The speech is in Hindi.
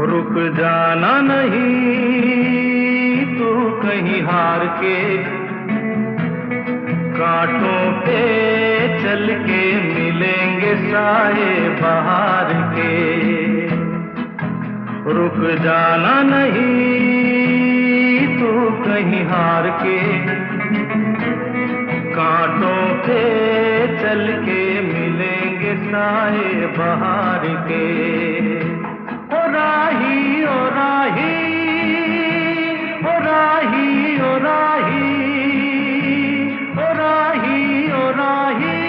रुक जाना नहीं तू कहीं हार के, कांटों पे चल के मिलेंगे साए बहार के। रुक जाना नहीं तू कहीं हार के, कांटों पे चल के मिलेंगे साए बहार के।